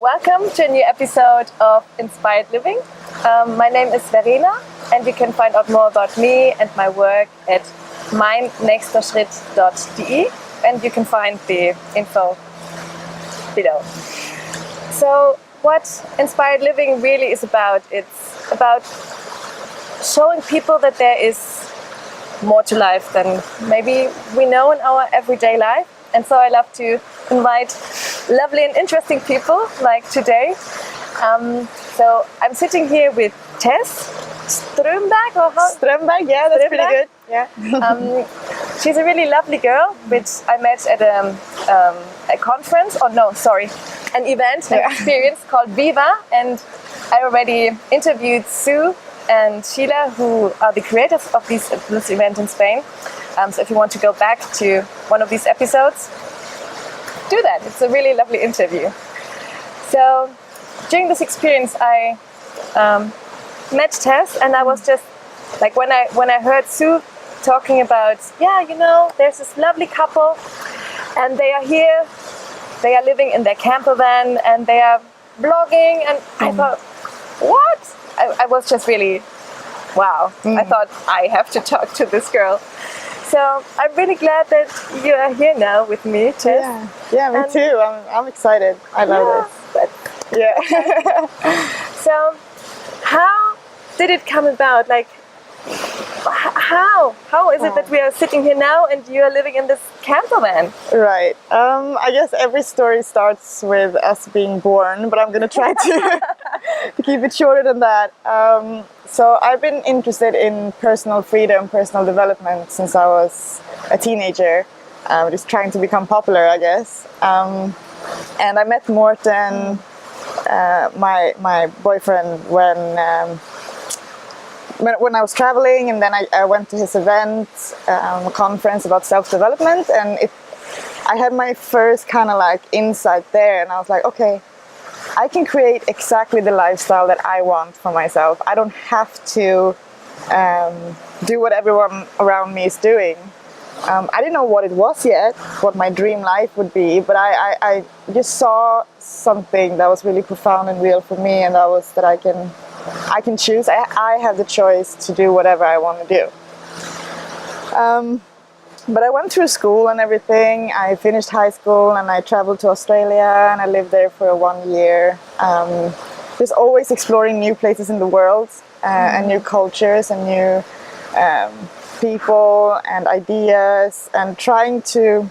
Welcome to a new episode of Inspired Living. My name is Verena, and you can find out more about me and my work at meinnächsterschritt.de, and you can find the info below. So what Inspired Living really is about, it's about showing people that there is more to life than maybe we know in our everyday life. And so I love to invite lovely and interesting people like today. So I'm sitting here with Tess Strömberg, or how? Strömberg, yeah, that's pretty good. Yeah. She's a really lovely girl, which I met at a conference, an event, an experience called Viva. And I already interviewed Sue and Sheila, who are the creators of this event in Spain. So if you want to go back to one of these episodes, do that. It's a really lovely interview. So during this experience, I met Tess, and I was just like, when I heard Sue talking about, there's this lovely couple, and they are here, they are living in their camper van, and they are blogging, and I thought, what? I was just really, wow. I thought, I have to talk to this girl. So I'm really glad that you are here now with me, Tess. Yeah, me too. I'm excited. I love this. Yeah. So how did it come about? Like, how is it that we are sitting here now and you are living in this camper van? Right. I guess every story starts with us being born, but I'm going to try to keep it shorter than that. So I've been interested in personal freedom, personal development since I was a teenager, just trying to become popular, I guess. And I met Morten, my boyfriend, when I was traveling, and then I went to his event, a conference about self-development, and I had my first kind of like insight there, and I was like, okay, I can create exactly the lifestyle that I want for myself. I don't have to do what everyone around me is doing. I didn't know what it was yet, what my dream life would be, but I just saw something that was really profound and real for me, and that was that I can choose. I have the choice to do whatever I want to do. But I went through school and everything. I finished high school and I traveled to Australia, and I lived there for 1 year. Just always exploring new places in the world, and new cultures and new people and ideas, and trying to,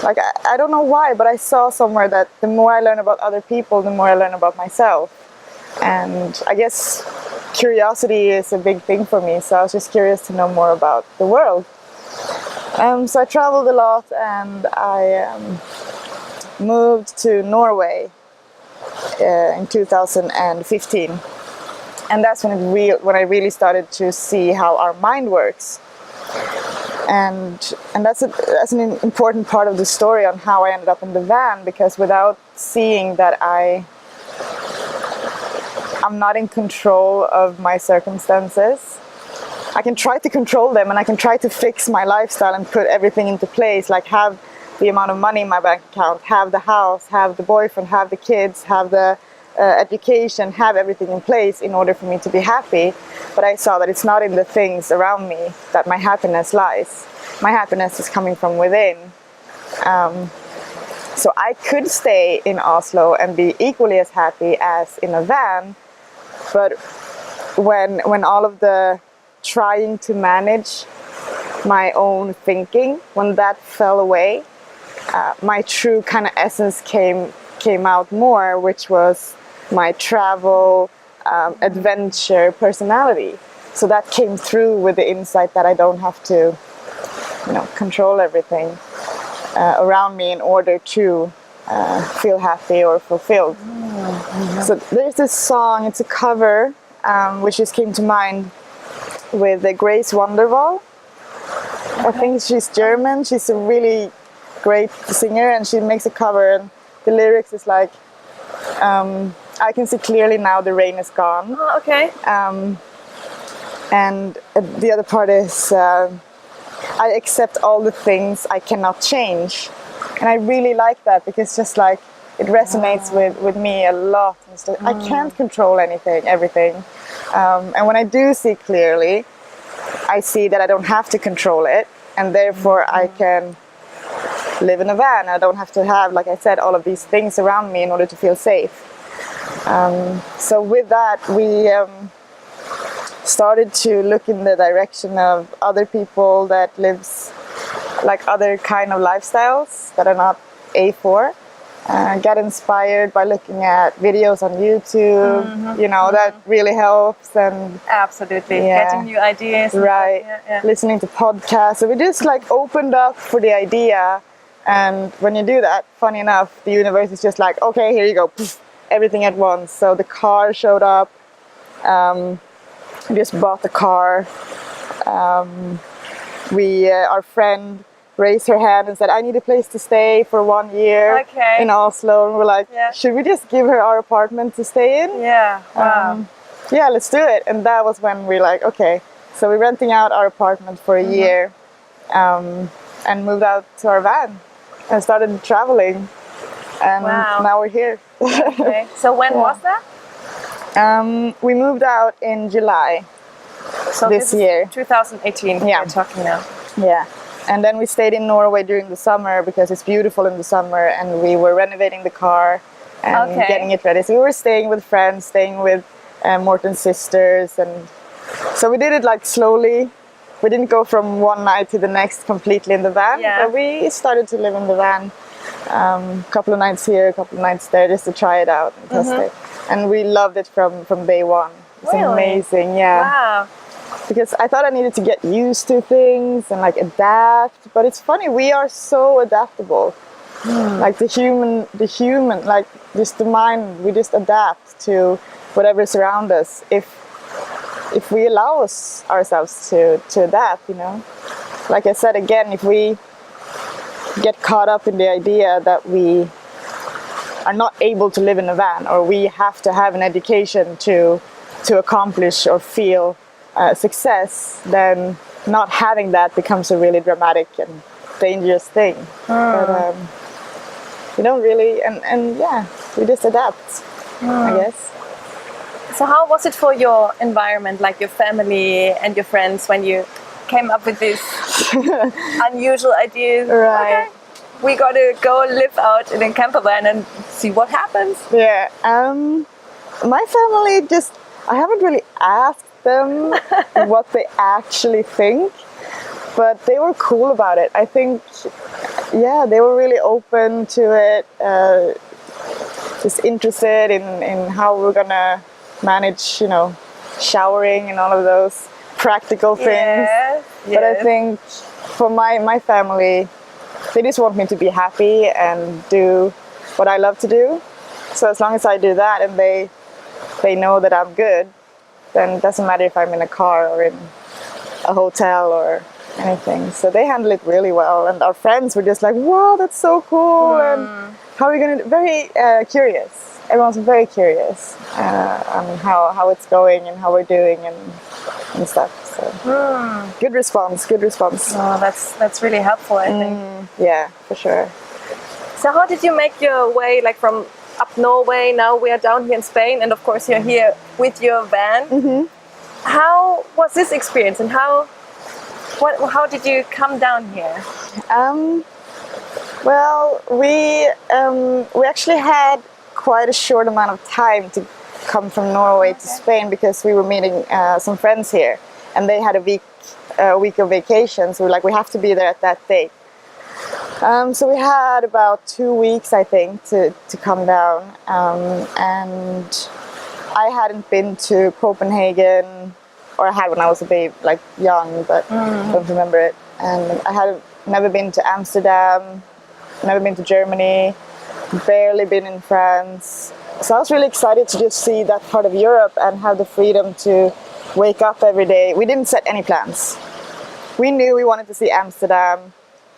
like, I don't know why, but I saw somewhere that the more I learn about other people, the more I learn about myself. And I guess curiosity is a big thing for me, so I was just curious to know more about the world. So I traveled a lot, and I moved to Norway in 2015. And that's when I really started to see how our mind works. And that's an important part of the story on how I ended up in the van, because without seeing that I'm not in control of my circumstances, I can try to control them, and I can try to fix my lifestyle and put everything into place, like have the amount of money in my bank account, have the house, have the boyfriend, have the kids, have the education, have everything in place in order for me to be happy. But I saw that it's not in the things around me that my happiness lies. My happiness is coming from within. So I could stay in Oslo and be equally as happy as in a van, but when all of the trying to manage my own thinking, when that fell away, my true kind of essence came out more, which was my travel, adventure personality. So that came through with the insight that I don't have to, control everything around me in order to feel happy or fulfilled. So there's this song, it's a cover, which just came to mind, with Grace Wonderwall. I think she's German. She's a really great singer, and she makes a cover, and the lyrics is like, I can see clearly now the rain is gone. Oh, okay. And the other part is, I accept all the things I cannot change. And I really like that, because just like it resonates with me a lot. It's like, I can't control everything. And when I do see clearly, I see that I don't have to control it, and therefore I can live in a van. I don't have to have, like I said, all of these things around me in order to feel safe. So with that, we started to look in the direction of other people that lives like other kind of lifestyles that are not A4. Get inspired by looking at videos on YouTube, that really helps. And absolutely, getting new ideas. Right, listening to podcasts. So we just like opened up for the idea. And when you do that, funny enough, the universe is just like, okay, here you go, poof, everything at once. So the car showed up. We just bought the car. Our friend raised her hand and said, I need a place to stay for 1 year in Oslo. And we're like, should we just give her our apartment to stay in? Yeah, wow. Yeah, let's do it. And that was when we're like, okay. So we're renting out our apartment for a year and moved out to our van and started traveling. And now we're here. Okay. So when was that? We moved out in July this year. 2018 we're talking now. Yeah. And then we stayed in Norway during the summer because it's beautiful in the summer, and we were renovating the car and getting it ready. So we were staying with friends, staying with Morten's sisters, and so we did it like slowly. We didn't go from one night to the next completely in the van, but we started to live in the van. A couple of nights here, a couple of nights there, just to try it out and test it. And we loved it from day one. It's amazing, Wow. Because I thought I needed to get used to things and like adapt, but it's funny, we are so adaptable. Like the human, like just the mind, we just adapt to whatever's around us if we allow ourselves to adapt, Like I said again, if we get caught up in the idea that we are not able to live in a van, or we have to have an education to accomplish or feel success, then not having that becomes a really dramatic and dangerous thing. But we don't really, and we just adapt, I guess. So how was it for your environment, like your family and your friends, when you came up with these unusual ideas? Right. Okay, we got to go live out in a camper van and see what happens. Yeah. My family I haven't really asked them what they actually think, but they were cool about it. I think, they were really open to it, just interested in how we're gonna manage, showering and all of those practical things. But I think for my family, they just want me to be happy and do what I love to do. So as long as I do that and they know that I'm good, then it doesn't matter if I'm in a car or in a hotel or anything. So they handle it really well. And our friends were just like, wow, that's so cool. And how are we going to, very curious. Everyone's very curious on how it's going and how we're doing and stuff. So good response. Oh, that's really helpful, I think. Yeah, for sure. So how did you make your way, like from up Norway, now we are down here in Spain, and of course you're here with your van. How was this experience, and how did you come down here? Well, we actually had quite a short amount of time to come from Norway to Spain, because we were meeting some friends here, and they had a week of vacation, so we're like, we have to be there at that date. So we had about 2 weeks, I think, to come down, and I hadn't been to Copenhagen, or I had when I was a babe, like young, but don't remember it. And I had never been to Amsterdam, never been to Germany, barely been in France. So I was really excited to just see that part of Europe and have the freedom to wake up every day. We didn't set any plans. We knew we wanted to see Amsterdam,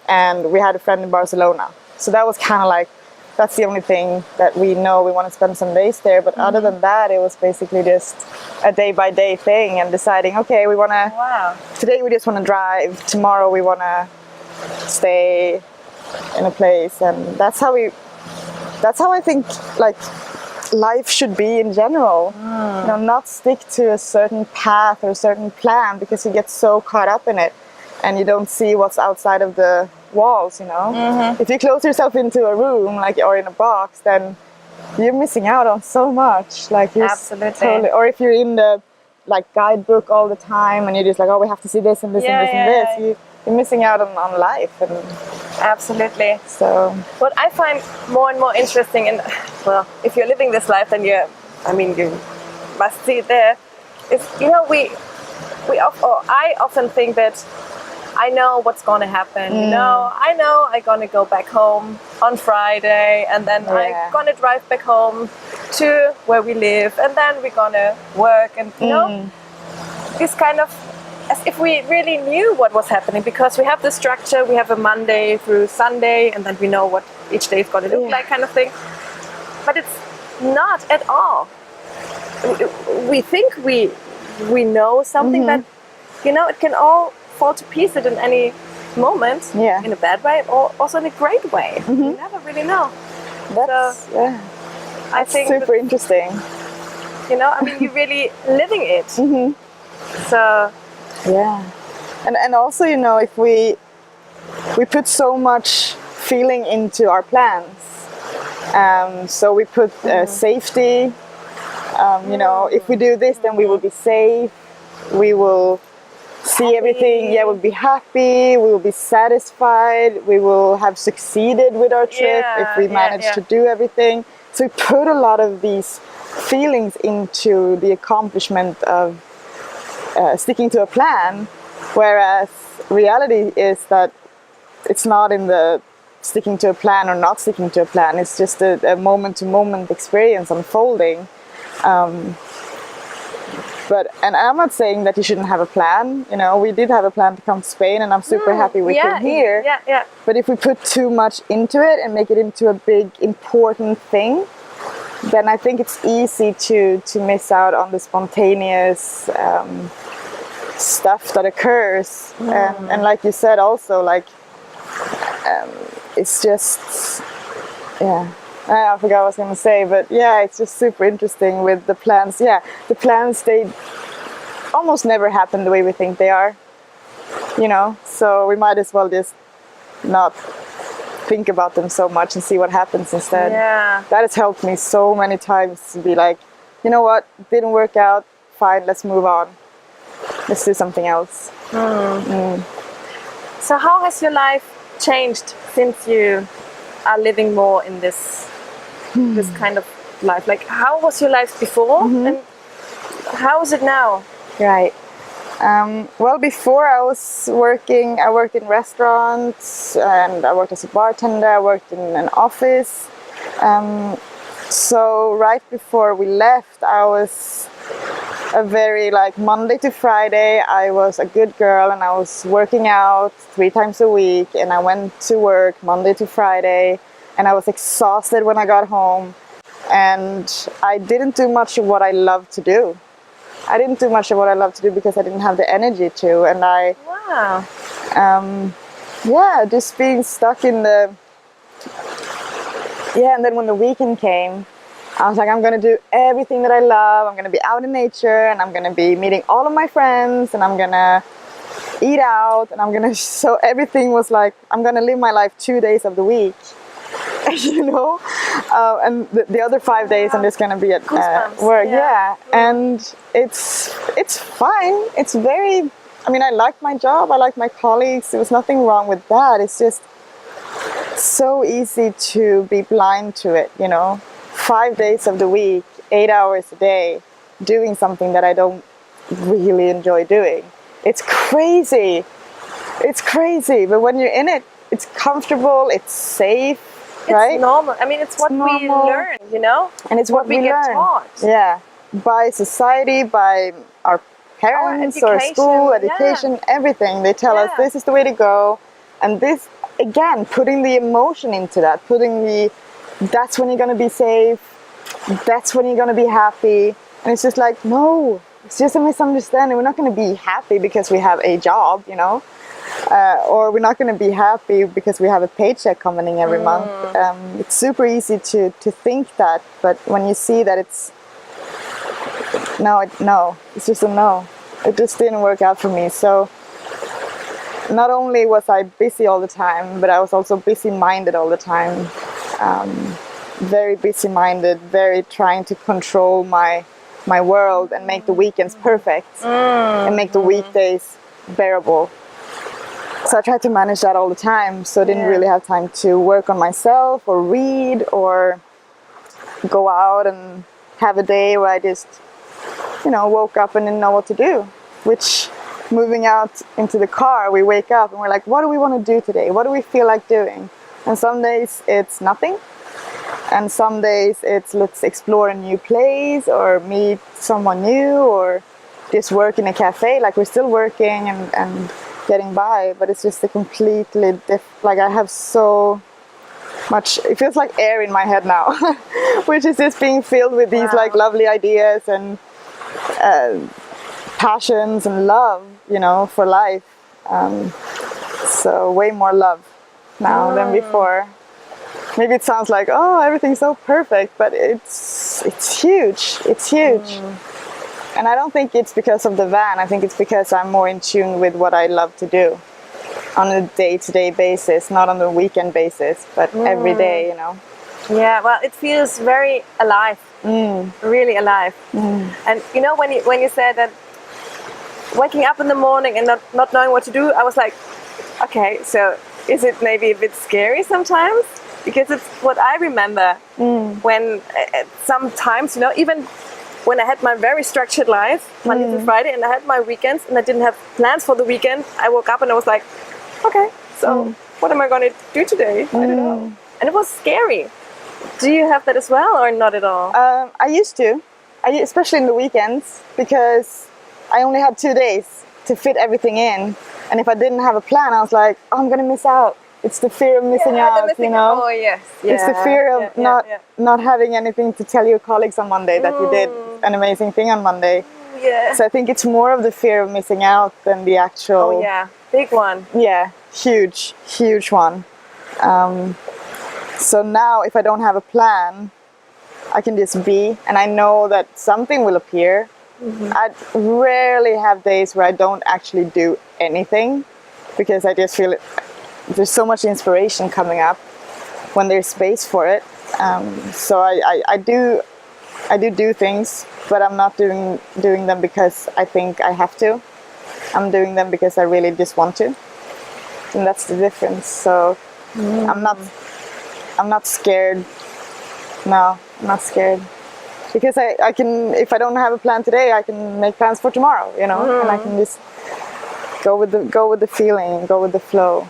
and we had a friend in Barcelona. So that was kind of like, that's the only thing that we know. We want to spend some days there. But other than that, it was basically just a day-by-day thing, and deciding, okay, we want to, today we just want to drive. Tomorrow we want to stay in a place. And that's how we that's how I think like life should be in general. You know, not stick to a certain path or a certain plan because you get so caught up in it and you don't see what's outside of the walls, you know. If you close yourself into a room like or in a box, then you're missing out on so much. Like you're Absolutely. totally, or if you're in the like guidebook all the time and you're just like, oh, we have to see this and this and this and this, you're missing out on life. And absolutely. so what I find more and more interesting, and well, if you're living this life, then you must see it there, is, you know, I often think that I know what's going to happen. You know, I know I'm going to go back home on Friday, and then I'm going to drive back home to where we live, and then we're going to work, and you know, this kind of as if we really knew what was happening, because we have the structure, we have a Monday through Sunday, and then we know what each day is going to look like, kind of thing. But it's not at all. We think we know something, but you know, it can all fall to pieces in any moment, in a bad way or also in a great way. You never really know. That's I think super interesting. You know, I mean, you're really living it. So yeah, and also, you know, if we put so much feeling into our plans, so we put safety. You know, if we do this, then we will be safe. We will see everything. Yeah, we'll be happy. We will be satisfied. We will have succeeded with our trip if we manage to do everything. So we put a lot of these feelings into the accomplishment of sticking to a plan, whereas reality is that it's not in the sticking to a plan or not sticking to a plan. It's just a moment-to-moment experience unfolding. And I'm not saying that you shouldn't have a plan. You know, we did have a plan to come to Spain, and I'm super happy we came here. But if we put too much into it and make it into a big important thing, then I think it's easy to miss out on the spontaneous stuff that occurs. And like you said also, like it's just I forgot what I was going to say, but it's just super interesting with the plans. The plans, they almost never happen the way we think they are, you know, so we might as well just not think about them so much and see what happens instead. That has helped me so many times to be like, you know what, didn't work out, fine, let's move on. Let's do something else. So how has your life changed since you are living more in this kind of life? Like, how was your life before and how is it now? Right. Well, before I worked in restaurants, and I worked as a bartender, I worked in an office. So right before we left, I was a very like Monday to Friday, I was a good girl and I was working out 3 times a week, and I went to work Monday to Friday, and I was exhausted when I got home, and I didn't do much of what I love to do. I didn't do much of what I love to do because I didn't have the energy to, and just being stuck in the, and then when the weekend came, I was like, I'm gonna do everything that I love, I'm gonna be out in nature, and I'm gonna be meeting all of my friends, and I'm gonna eat out, and so everything was like, I'm gonna live my life 2 days of the week. You know, and the other 5 days I'm just gonna be at work. And it's fine. It's very, I mean, I like my job, I like my colleagues, there was nothing wrong with that. It's just so easy to be blind to it, you know. 5 days of the week, 8 hours a day, doing something that I don't really enjoy doing. It's crazy. It's crazy, but when you're in it, it's comfortable, it's safe. Right? It's normal. I mean, it's what we learn, you know? And it's what we get learn. Taught. Yeah. By society, by our parents, or school, education, everything. They tell us this is the way to go. And this, again, putting the emotion into that, that's when you're going to be safe. That's when you're going to be happy. And it's just like, no, it's just a misunderstanding. We're not going to be happy because we have a job, you know? or we're not going to be happy because we have a paycheck coming in every month. It's super easy to think that, but when you see that it's it's just a no. It just didn't work out for me. So not only was I busy all the time, but I was also busy-minded all the time. Very busy-minded, very trying to control my world and make the weekends perfect and make the weekdays bearable. So I tried to manage that all the time, so I didn't really have time to work on myself or read or go out and have a day where I just, woke up and didn't know what to do. Which, moving out into the car, we wake up and we're like, what do we want to do today? What do we feel like doing? And some days it's nothing. And some days it's let's explore a new place or meet someone new or just work in a cafe. Like we're still working and getting by, but it's just a completely like I have so much, it feels like air in my head now, which is just being filled with these like lovely ideas and passions and love, for life. So way more love now than before. Maybe it sounds like, oh, everything's so perfect, but it's huge. It's huge. And I don't think it's because of the van. I think it's because I'm more in tune with what I love to do on a day-to-day basis, not on the weekend basis, but every day, Yeah, well, it feels very alive, really alive. And when you said that waking up in the morning and not knowing what to do, I was like, okay, so is it maybe a bit scary sometimes? Because it's what I remember when sometimes, even when I had my very structured life, Monday to Friday, and I had my weekends and I didn't have plans for the weekend, I woke up and I was like, okay, so what am I going to do today? I don't know. And it was scary. Do you have that as well or not at all? I used to, especially in the weekends, because I only had 2 days to fit everything in. And if I didn't have a plan, I was like, oh, I'm going to miss out. It's the fear of missing out, Oh, yes. It's the fear of not having anything to tell your colleagues on Monday that you did an amazing thing on Monday. Yeah. So I think it's more of the fear of missing out than the actual... Oh, yeah. Big one. Yeah. Huge one. So now if I don't have a plan, I can just be, and I know that something will appear. I rarely have days where I don't actually do anything because I just feel there's so much inspiration coming up when there's space for it. So I do things, but I'm not doing them because I think I have to. I'm doing them because I really just want to, and that's the difference. So I'm not scared. No, I'm not scared. Because I can, if I don't have a plan today, I can make plans for tomorrow, and I can just go with the feeling, go with the flow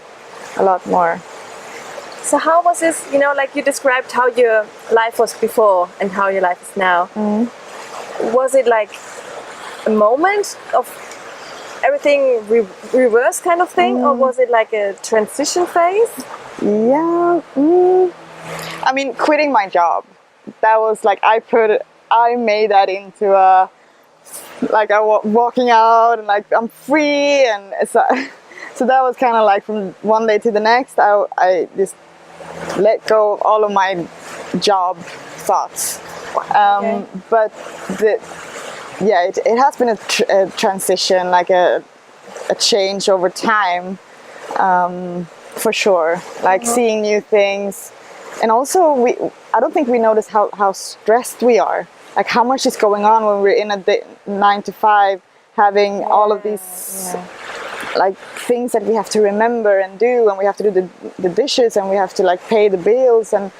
a lot more. So how was this, like you described how your life was before and how your life is now. Was it like a moment of everything reverse kind of thing, or was it like a transition phase? Yeah. I mean, quitting my job, that was like I made that into a like walking out and like I'm free, and so that was kind of like from one day to the next I just let go of all of my job thoughts. But it has been a transition, like a change over time, for sure. Like seeing new things, and also I don't think we notice how stressed we are. Like how much is going on when we're in a 9 to 5, having all of these like things that we have to remember and do, and we have to do the dishes, and we have to like pay the bills, and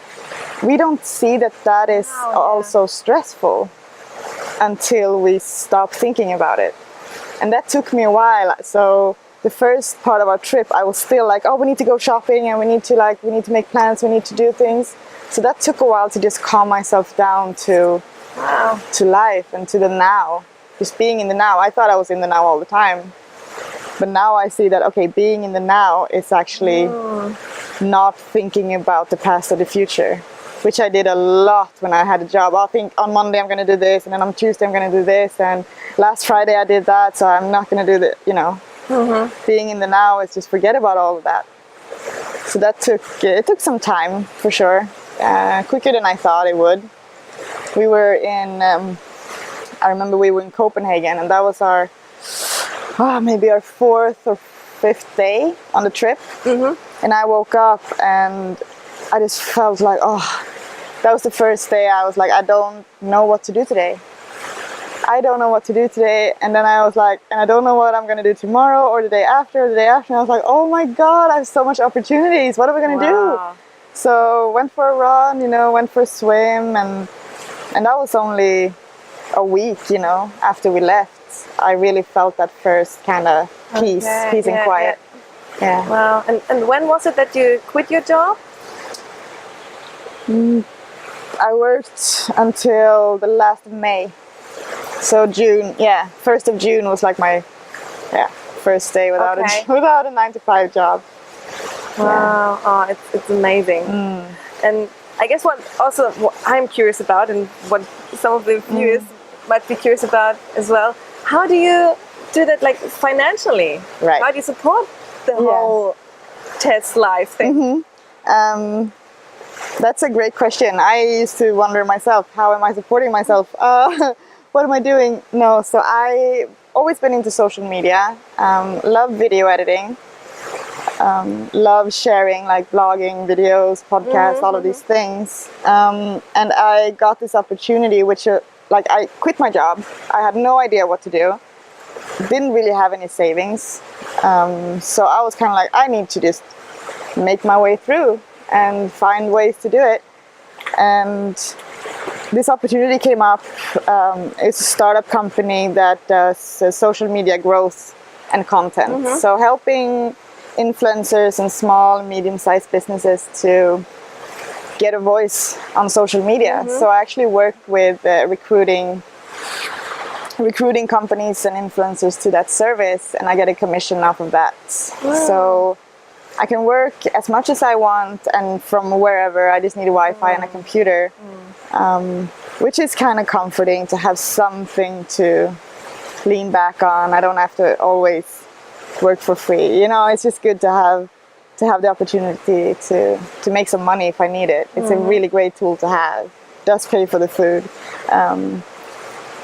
we don't see that is also stressful until we stop thinking about it. And that took me a while. So the first part of our trip, I was still like, oh, we need to go shopping, and we need to make plans, we need to do things. So that took a while to just calm myself down to life and to the now, just being in the now. I thought I was in the now all the time, but now I see that, okay, being in the now is actually not thinking about the past or the future, which I did a lot when I had a job. I'll think on Monday I'm going to do this, and then on Tuesday I'm going to do this, and last Friday I did that, so I'm not going to do that, Being in the now is just forget about all of that. So that took some time for sure, quicker than I thought it would. We were in, I remember we were in Copenhagen, and that was our maybe our 4th or 5th day on the trip. And I woke up and I just felt like, that was the first day I was like, I don't know what to do today. I don't know what to do today. And then I was like, and I don't know what I'm going to do tomorrow or the day after or the day after. And I was like, oh my God, I have so much opportunities. What are we going to do? So went for a run, went for a swim. And that was only a week, after we left. I really felt that first kind of peace and quiet. Yeah. Wow. And when was it that you quit your job? I worked until the last of May. So June, 1st of June was like my first day without a 9-to-5 job. Wow, it's amazing. And I guess what I'm curious about, and what some of the viewers might be curious about as well, how do you do that, like, financially? Right. How do you support the whole Tess life thing? That's a great question. I used to wonder myself, how am I supporting myself? What am I doing? No, so I always been into social media, love video editing, love sharing, like blogging, videos, podcasts, all of these things. And I got this opportunity, which I quit my job. I had no idea what to do. Didn't really have any savings. So I was kind of like, I need to just make my way through and find ways to do it. And this opportunity came up. It's a startup company that does social media growth and content. So helping influencers and small and medium-sized businesses to get a voice on social media. So I actually worked with recruiting companies and influencers to that service, and I get a commission off of that. So I can work as much as I want and from wherever. I just need a Wi-Fi and a computer, which is kind of comforting to have something to lean back on. I don't have to always work for free. It's just good to have the opportunity to make some money if I need it. It's a really great tool to have. It does pay for the food.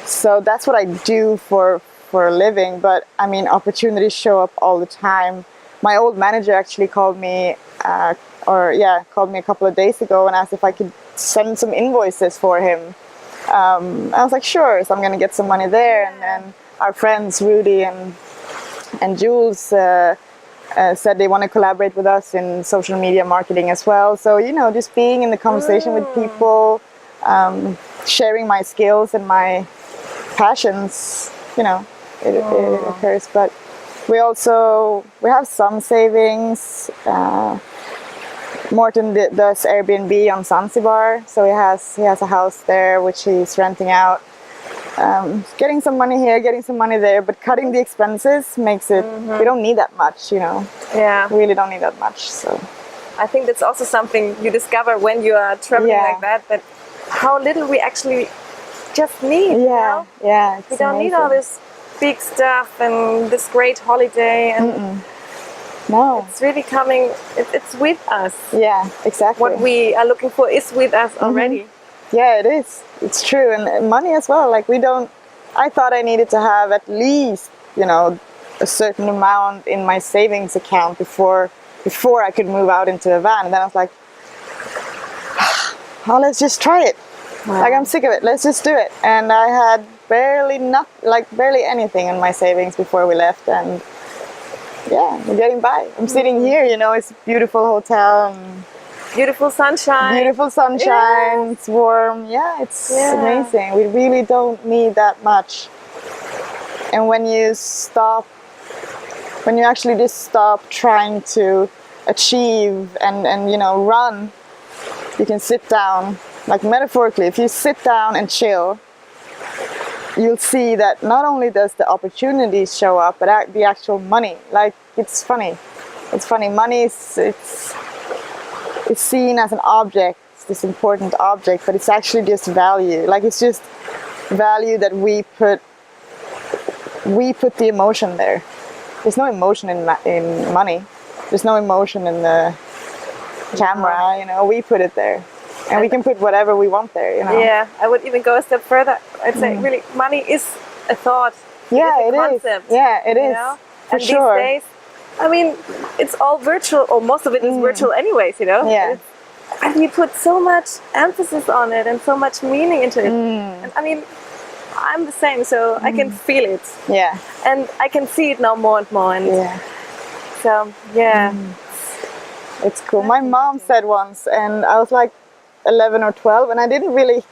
So that's what I do for a living. But I mean, opportunities show up all the time. My old manager actually called me a couple of days ago and asked if I could send some invoices for him. I was like, sure. So I'm going to get some money there. And then our friends Rudy and Jules said they want to collaborate with us in social media marketing as well. So just being in the conversation with people, sharing my skills and my passions, it occurs. But we have some savings. Morten does Airbnb on Zanzibar, so he has a house there which he's renting out. Getting some money here, getting some money there, but cutting the expenses makes it. We don't need that much, Yeah. We really don't need that much. So I think that's also something you discover when you are traveling like that how little we actually just need. Yeah, we don't need all this big stuff and this great holiday, and no, it's really coming. It's with us. Yeah, exactly. What we are looking for is with us already. Yeah, it is. It's true, and money as well. Like I thought I needed to have at least a certain amount in my savings account before I could move out into a van. And then I was like, let's just try it. Wow. Like, I'm sick of it. Let's just do it. And I had barely anything in my savings before we left, and we're getting by. I'm sitting here, it's a beautiful hotel. And beautiful sunshine. It's warm. It's amazing. We really don't need that much. And when you actually just stop trying to achieve and run, you can sit down. Like, metaphorically, if you sit down and chill, you'll see that not only does the opportunities show up, but the actual money. Like, it's funny. Money it's seen as an object, it's this important object, but it's actually just value. Like, it's just value that we put the emotion there. there's no emotion in money. There's no emotion in the camera, you know, we put it there. And we can put whatever we want there, you know. Yeah, I would even go a step further. I'd say really money is a thought. Yeah, it is a concept. Yeah, it is. Know? For and sure. these days, I mean, it's all virtual, or most of it is virtual anyways, you know. Yeah. And we put so much emphasis on it and so much meaning into it. And I mean, I'm the same, so I can feel it. Yeah. And I can see it now more and more. And so, yeah. It's cool. My mom said once, and I was like 11 or 12, and I didn't really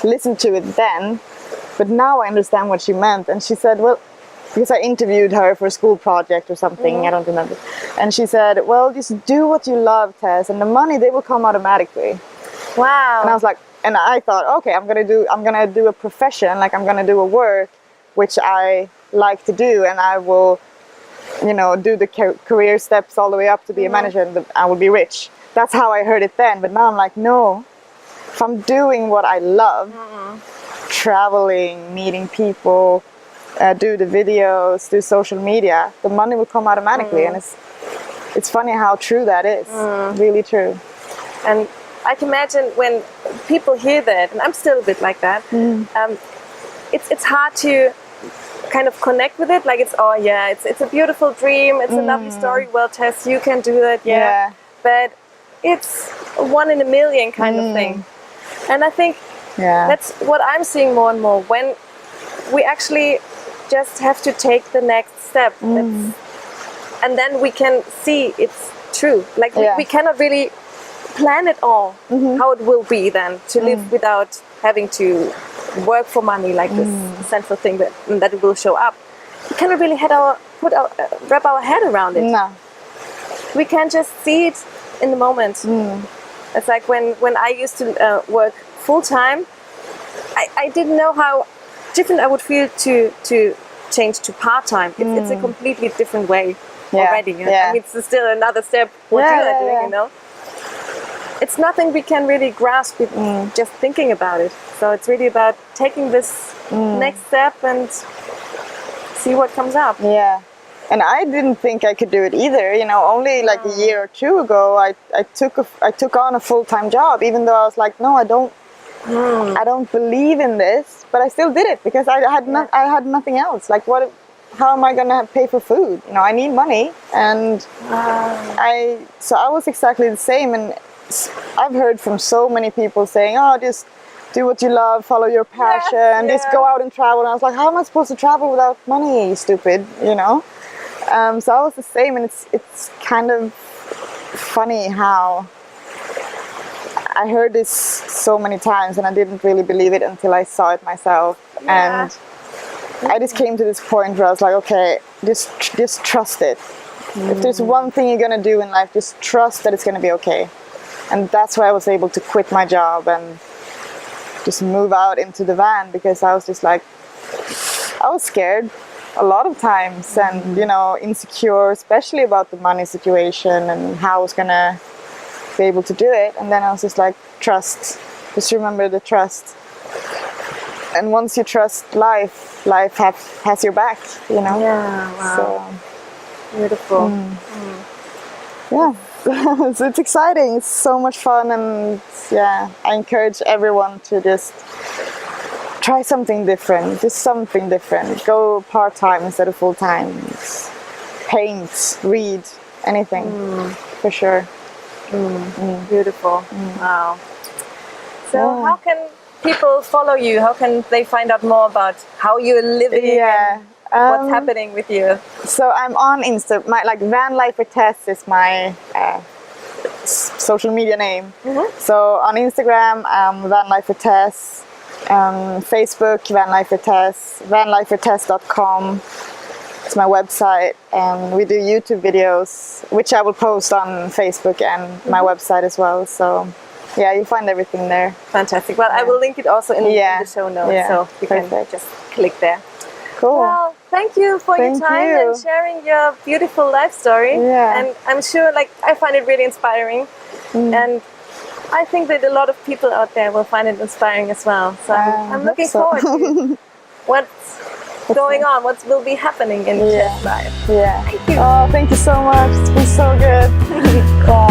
listen to it then, but now I understand what she meant. And she said, well, because I interviewed her for a school project or something, I don't remember. And she said, well, just do what you love, Tess, and the money, they will come automatically. Wow. And I was like, and I thought, okay, I'm gonna do a profession, like I'm gonna do a work which I like to do, and I will, you know, do the career steps all the way up to be a manager, and I will be rich. That's how I heard it then. But now I'm like, no, if I'm doing what I love, traveling, meeting people, do the videos, do social media, the money will come automatically. And it's funny how true that is. Really true. And I can imagine when people hear that, and I'm still a bit like that, it's hard to kind of connect with it. Like it's a beautiful dream, it's a lovely story. Well, Tess, you can do that, but it's a 1 in a million kind of thing. And I think that's what I'm seeing more and more, when we actually just have to take the next step, and then we can see it's true. Like we cannot really plan it all, how it will be then to live without having to work for money, like this central thing that it will show up. We cannot really wrap our head around it. No. We can just see it in the moment. It's like when I used to work full time, I didn't know how different I would feel to change to part time. It's a completely different way already. I mean, it's still another step what you are doing, you know. It's nothing we can really grasp with just thinking about it. So it's really about taking this next step and see what comes up. Yeah. And I didn't think I could do it either. You know, only like a year or two ago, I took on a full-time job, even though I was like, no, I don't believe in this, but I still did it because I had nothing else. Like, how am I gonna pay for food? You know, I need money, and so I was exactly the same. And I've heard from so many people saying, oh, just do what you love, follow your passion, just go out and travel. And I was like, how am I supposed to travel without money, you stupid, you know? So I was the same, and it's kind of funny how I heard this so many times, and I didn't really believe it until I saw it myself. And I just came to this point where I was like, okay, just trust it. If there's one thing you're gonna do in life, just trust that it's gonna be okay. And that's why I was able to quit my job and just move out into the van, because I was just like, I was scared a lot of times, and you know, insecure, especially about the money situation and how I was gonna be able to do it. And then I was just like, trust, just remember the trust. And once you trust life has your back, you know. Yeah, wow. So beautiful. Yeah. So it's exciting, it's so much fun, and I encourage everyone to just try something different, go part-time instead of full-time, paint, read, anything, for sure. Beautiful. Wow. So how can people follow you? How can they find out more about how you're living and what's happening with you? So I'm on Insta. Like Vanlifer Tess is my social media name. So on Instagram, Vanlifer Tess. Facebook, Vanlifer Tess. Vanlifertess.com. It's my website. And we do YouTube videos, which I will post on Facebook and my website as well. So yeah, you'll find everything there. Fantastic. Well, I will link it also in the show notes, so you can just click there. Cool. Well, thank you for your time and sharing your beautiful life story. And I'm sure, like, I find it really inspiring. And I think that a lot of people out there will find it inspiring as well. So I'm looking forward to going on, what will be happening in Tess life. Yeah. Thank you. Oh, thank you so much. It's been so good. Wow.